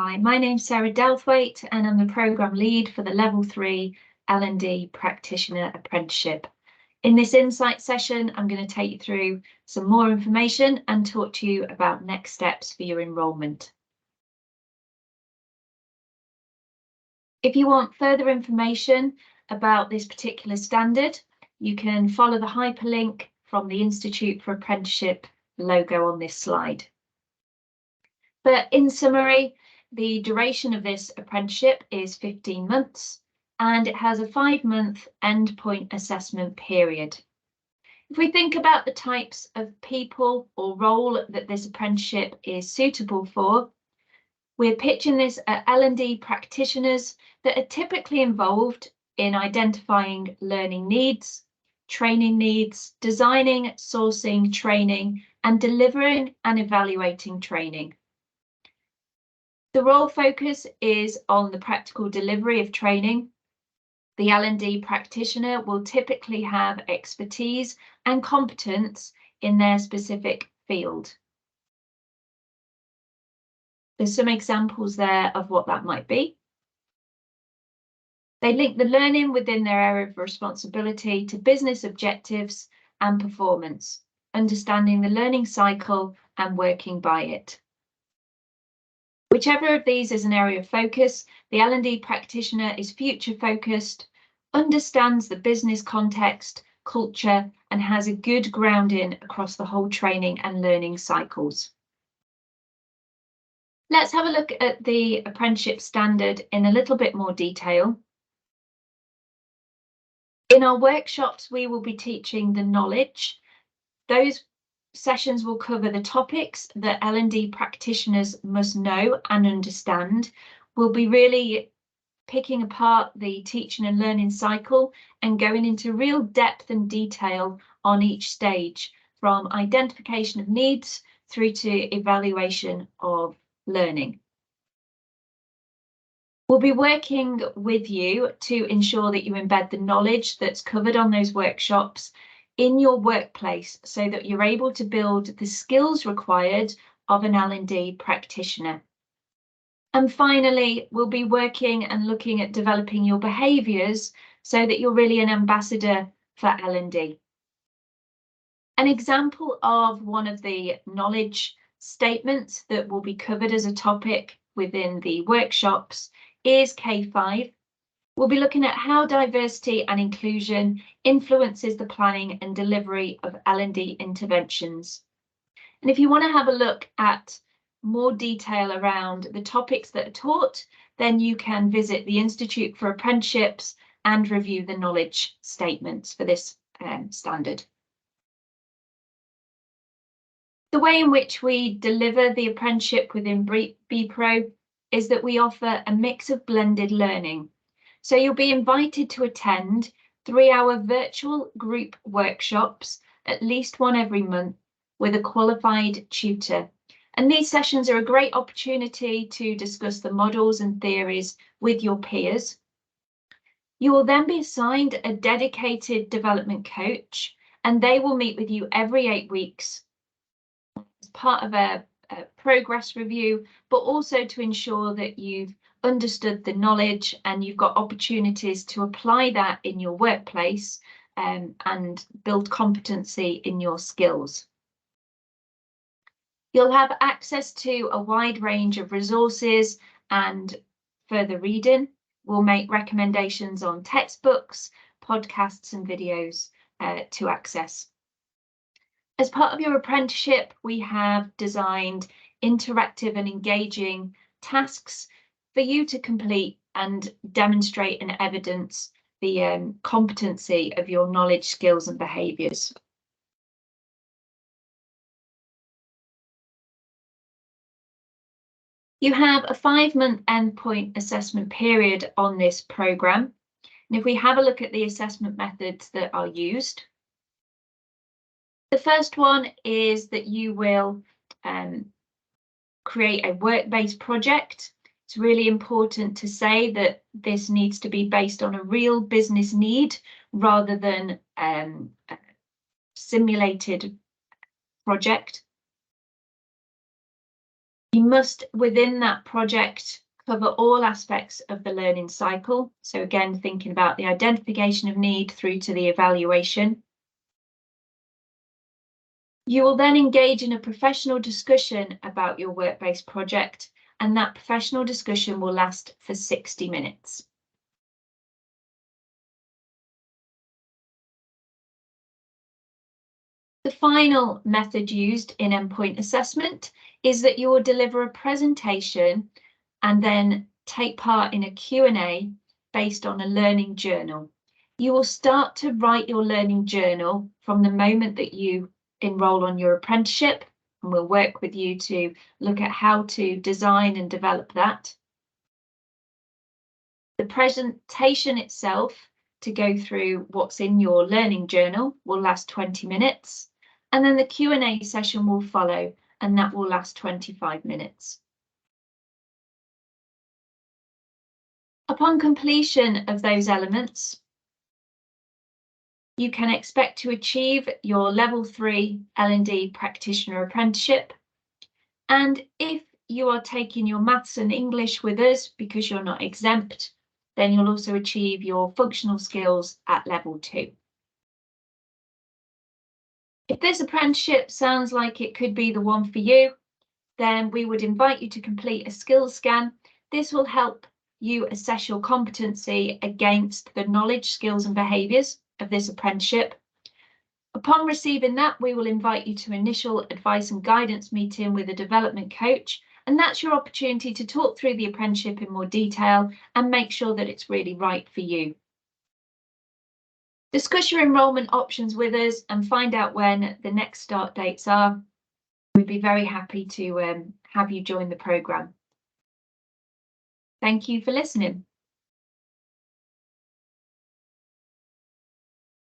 Hi, my name's Sarah Delthwaite and I'm the Programme Lead for the Level 3 L&D Practitioner Apprenticeship. In this insight session, I'm going to take you through some more information and talk to you about next steps for your enrolment. If you want further information about this particular standard, you can follow the hyperlink from the Institute for Apprenticeship logo on this slide. But in summary, the duration of this apprenticeship is 15 months and it has a 5-month endpoint assessment period. If we think about the types of people or role that this apprenticeship is suitable for, we're pitching this at L&D practitioners that are typically involved in identifying learning needs, training needs, designing, sourcing, training, and delivering and evaluating training. The role focus is on the practical delivery of training. The L&D practitioner will typically have expertise and competence in their specific field. There's some examples there of what that might be. They link the learning within their area of responsibility to business objectives and performance, understanding the learning cycle and working by it. Whichever of these is an area of focus, the L&D practitioner is future focused, understands the business context, culture, and has a good grounding across the whole training and learning cycles. Let's have a look at the apprenticeship standard in a little bit more detail. In our workshops, we will be teaching the knowledge. Those sessions will cover the topics that L&D practitioners must know and understand. We'll be really picking apart the teaching and learning cycle and going into real depth and detail on each stage, from identification of needs through to evaluation of learning. We'll be working with you to ensure that you embed the knowledge that's covered on those workshops in your workplace so that you're able to build the skills required of an L&D practitioner. And finally, we'll be working and looking at developing your behaviours so that you're really an ambassador for L&D. An example of one of the knowledge statements that will be covered as a topic within the workshops is K5. We'll be looking at how diversity and inclusion influences the planning and delivery of L&D interventions. And if you want to have a look at more detail around the topics that are taught, then you can visit the Institute for Apprenticeships and review the knowledge statements for this standard. The way in which we deliver the apprenticeship within BPro is that we offer a mix of blended learning. So you'll be invited to attend 3-hour virtual group workshops, at least one every month, with a qualified tutor. And these sessions are a great opportunity to discuss the models and theories with your peers. You will then be assigned a dedicated development coach, and they will meet with you every 8 weeks as part of a progress review, but also to ensure that you've understood the knowledge and you've got opportunities to apply that in your workplace and build competency in your skills. You'll have access to a wide range of resources and further reading. We'll make recommendations on textbooks, podcasts and videos to access. As part of your apprenticeship, we have designed interactive and engaging tasks for you to complete and demonstrate and evidence the competency of your knowledge, skills and behaviours. You have a 5-month endpoint assessment period on this programme. And if we have a look at the assessment methods that are used, the first one is that you will create a work-based project. It's really important to say that this needs to be based on a real business need rather than a simulated project. You must, within that project, cover all aspects of the learning cycle. So again, thinking about the identification of need through to the evaluation. You will then engage in a professional discussion about your work-based project, and that professional discussion will last for 60 minutes. The final method used in endpoint assessment is that you will deliver a presentation and then take part in a Q&A based on a learning journal. You will start to write your learning journal from the moment that you enroll on your apprenticeship, and we'll work with you to look at how to design and develop that. The presentation itself, to go through what's in your learning journal, will last 20 minutes, and then the Q&A session will follow, and that will last 25 minutes. Upon completion of those elements, you can expect to achieve your level 3 L&D practitioner apprenticeship. And if you are taking your maths and English with us because you're not exempt, then you'll also achieve your functional skills at level 2. If this apprenticeship sounds like it could be the one for you, then we would invite you to complete a skills scan. This will help you assess your competency against the knowledge, skills and behaviours of this apprenticeship. Upon receiving that, we will invite you to initial advice and guidance meeting with a development coach, and that's your opportunity to talk through the apprenticeship in more detail and make sure that it's really right for you. Discuss your enrolment options with us and find out when the next start dates are. We'd be very happy to have you join the programme. Thank you for listening.